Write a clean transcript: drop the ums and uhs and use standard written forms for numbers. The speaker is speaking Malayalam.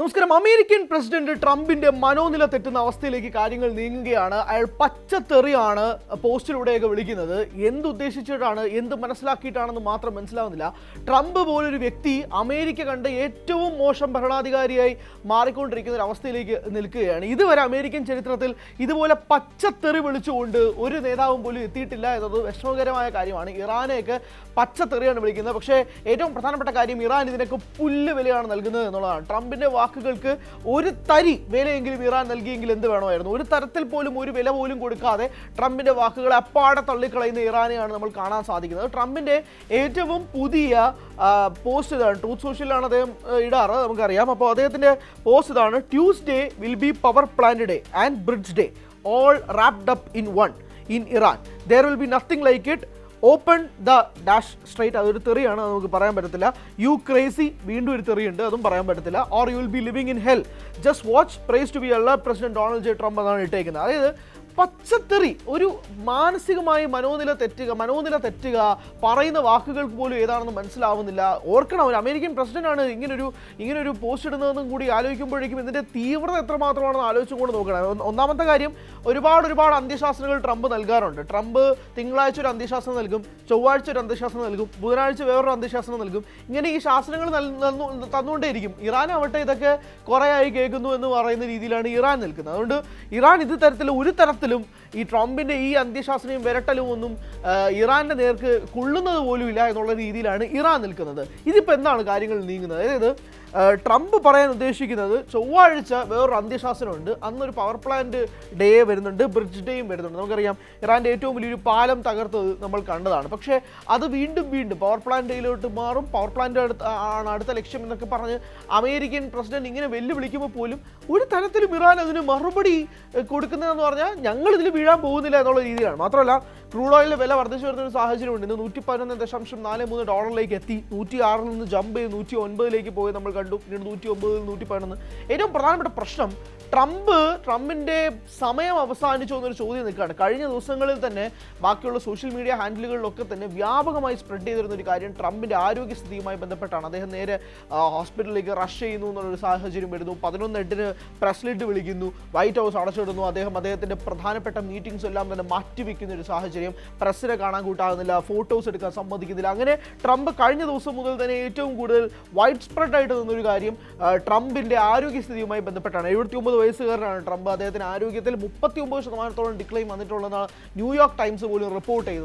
നമസ്കാരം. അമേരിക്കൻ പ്രസിഡന്റ് ട്രംപിന്റെ മനോനില തെറ്റുന്ന അവസ്ഥയിലേക്ക് കാര്യങ്ങൾ നീങ്ങുകയാണ്. അയാൾ പച്ചത്തെറിയാണ് പോസ്റ്റിലൂടെയൊക്കെ വിളിക്കുന്നത്. എന്തുദ്ദേശിച്ചിട്ടാണ്, എന്ത് മനസ്സിലാക്കിയിട്ടാണെന്ന് മാത്രം മനസ്സിലാവുന്നില്ല. ട്രംപ് പോലൊരു വ്യക്തി അമേരിക്ക കണ്ട ഏറ്റവും മോശം ഭരണാധികാരിയായി മാറിക്കൊണ്ടിരിക്കുന്ന ഒരു അവസ്ഥയിലേക്ക് നിൽക്കുകയാണ്. ഇതുവരെ അമേരിക്കൻ ചരിത്രത്തിൽ ഇതുപോലെ പച്ചത്തെറി വിളിച്ചുകൊണ്ട് ഒരു നേതാവും പോലും എത്തിയിട്ടില്ല എന്നത് വിഷമകരമായ കാര്യമാണ്. ഇറാനെയൊക്കെ പച്ചത്തെറിയാണ് വിളിക്കുന്നത്. പക്ഷേ ഏറ്റവും പ്രധാനപ്പെട്ട കാര്യം, ഇറാൻ ഇതിനൊക്കെ പുല്ല് വിലയാണ് നൽകുന്നത് എന്നുള്ളതാണ്. ട്രംപിന്റെ വാക്കുകൾക്ക് ഒരു തരി വിലയെങ്കിലും ഇറാൻ നൽകിയെങ്കിൽ എന്ത് വേണമായിരുന്നു? ഒരു തരത്തിൽ പോലും ഒരു വില പോലും കൊടുക്കാതെ ട്രംപിന്റെ വാക്കുകളെ അപ്പാടെ തള്ളിക്കളയുന്ന ഇറാനെയാണ് നമ്മൾ കാണാൻ സാധിക്കുന്നത്. ട്രംപിന്റെ ഏറ്റവും പുതിയ പോസ്റ്റ് ഇതാണ്. ട്രൂത്ത് സോഷ്യലിലാണ് അദ്ദേഹം ഇടാറ്, നമുക്കറിയാം. അപ്പോൾ അദ്ദേഹത്തിന്റെ പോസ്റ്റ് ഇതാണ്: Tuesday will be power plant day and bridge day, all wrapped up in one in Iran. There will be nothing like it. Open the dash strait. അതൊരു തെറിയാണ്, നമുക്ക് പറയാൻ പറ്റത്തില്ല. യു ക്രേസി, വീണ്ടും ഒരു തെറിയുണ്ട്, അതും പറയാൻ പറ്റത്തില്ല. Or you will be living in hell, just watch, praise to be Allah president Donald J Trump എന്നാണ് ഇട്ടേക്കുന്നത്. അതായത് പച്ചത്തെറി, ഒരു മാനസികമായി മനോനില തെറ്റുക, പറയുന്ന വാക്കുകൾക്ക് പോലും ഏതാണെന്ന് മനസ്സിലാവുന്നില്ല. ഓർക്കണം, ഒരു അമേരിക്കൻ പ്രസിഡന്റാണ് ഇങ്ങനൊരു പോസ്റ്റ് ഇടുന്നതെന്നും കൂടി ആലോചിക്കുമ്പോഴേക്കും ഇതിൻ്റെ തീവ്രത എത്രമാത്രമാണെന്ന് ആലോചിച്ചുകൊണ്ട് നോക്കണം. ഒന്നാമത്തെ കാര്യം, ഒരുപാട് അന്ത്യശാസനങ്ങൾ ട്രംപ് നൽകാറുണ്ട്. ട്രംപ് തിങ്കളാഴ്ച ഒരു അന്ത്യശാസനം നൽകും, ചൊവ്വാഴ്ച ഒരു അന്ത്യശാസനം നൽകും, ബുധനാഴ്ച വേറൊരു അന്ത്യശാസനം നൽകും. ഇങ്ങനെ ഈ ശാസനങ്ങൾ തന്നുകൊണ്ടേയിരിക്കും. ഇറാൻ ആവട്ടെ ഇതൊക്കെ കുറേ ആയി കേൾക്കുന്നു എന്ന് പറയുന്ന രീതിയിലാണ് ഇറാൻ നിൽക്കുന്നത്. അതുകൊണ്ട് ഇറാൻ ഒരു തരത്തിലും ഈ ട്രംപിന്റെ ഈ അന്ത്യശാസനയും വിരട്ടലും ഒന്നും ഇറാന്റെ നേർക്ക് കൊള്ളുന്നത് പോലും ഇല്ല എന്നുള്ള രീതിയിലാണ് ഇറാൻ നിൽക്കുന്നത്. ഇതിപ്പോൾ എന്താണ് കാര്യങ്ങൾ നീങ്ങുന്നത്? അതായത് ട്രംപ് പറയാൻ ഉദ്ദേശിക്കുന്നത്, ചൊവ്വാഴ്ച വേറൊരു അന്ത്യശാസനമുണ്ട്, അന്നൊരു പവർ പ്ലാന്റ് ഡേ വരുന്നുണ്ട്, ബ്രിഡ്ജ് ഡേയും വരുന്നുണ്ട്. നമുക്കറിയാം, ഇറാൻ്റെ ഏറ്റവും വലിയൊരു പാലം തകർത്തത് നമ്മൾ കണ്ടതാണ്. പക്ഷേ അത് വീണ്ടും പവർ പ്ലാന്റ് ഡേയിലോട്ട് മാറും. പവർ പ്ലാന്റ് ആണ് അടുത്ത ലക്ഷ്യം എന്നൊക്കെ പറഞ്ഞ് അമേരിക്കൻ പ്രസിഡന്റ് ഇങ്ങനെ വെല്ലുവിളിക്കുമ്പോൾ പോലും ഒരു തരത്തിലും ഇറാൻ അതിന് മറുപടി കൊടുക്കുന്നതെന്ന് പറഞ്ഞാൽ ഞങ്ങൾ ഇതിൽ വീഴാൻ പോകുന്നില്ല എന്നുള്ള രീതിയിലാണ്. മാത്രമല്ല, ക്രൂഡ് ഓയിലിൻ്റെ വില വർദ്ധിച്ചു വരുന്ന ഒരു സാഹചര്യമുണ്ട്. ഇന്ന് $111.43 എത്തി. 106 നിന്ന് ജമ്പ് ചെയ്ത് 109 പോയി നമ്മൾ കണ്ടു. പിന്നീട് 109 111. ഏറ്റവും പ്രധാനപ്പെട്ട പ്രശ്നം, ട്രംപിന്റെ സമയം അവസാനിച്ചോ എന്നൊരു ചോദ്യം നിൽക്കുകയാണ്. കഴിഞ്ഞ ദിവസങ്ങളിൽ തന്നെ ബാക്കിയുള്ള സോഷ്യൽ മീഡിയ ഹാൻഡിലുകളിലൊക്കെ തന്നെ വ്യാപകമായി സ്പ്രെഡ് ചെയ്തിരുന്ന ഒരു കാര്യം ട്രംപിന്റെ ആരോഗ്യസ്ഥിതിയുമായി ബന്ധപ്പെട്ടാണ്. അദ്ദേഹം നേരെ ഹോസ്പിറ്റലിലേക്ക് റഷ് ചെയ്യുന്നു എന്നുള്ളൊരു സാഹചര്യം വരുന്നു. 11:08 പ്രസ് മീറ്റ് വിളിക്കുന്നു, വൈറ്റ് ഹൗസ് അടച്ചിടുന്നു. അദ്ദേഹത്തിന്റെ പ്രധാനപ്പെട്ട മീറ്റിംഗ്സ് എല്ലാം തന്നെ മാറ്റിവെക്കുന്ന ഒരു സാഹചര്യം. പ്രസ്സിനെ കാണാൻ കൂട്ടാകുന്നില്ല, ഫോട്ടോസ് എടുക്കാൻ സമ്മതിക്കുന്നില്ല. അങ്ങനെ ട്രംപ് കഴിഞ്ഞ ദിവസം മുതൽ തന്നെ ഏറ്റവും കൂടുതൽ വൈഡ് സ്പ്രെഡ് ആയിട്ട് നിന്നൊരു കാര്യം ട്രംപിന്റെ ആരോഗ്യസ്ഥിതിയുമായി ബന്ധപ്പെട്ടാണ്. 79 വയസ്സുകാരനാണ് ട്രംപ്. അദ്ദേഹത്തിന് ആരോഗ്യത്തിൽ 39% ഡിക്ലൈൻ വന്നിട്ടുള്ളതാണ് ന്യൂയോർക്ക് ടൈംസ് പോലും റിപ്പോർട്ട് ചെയ്തത്.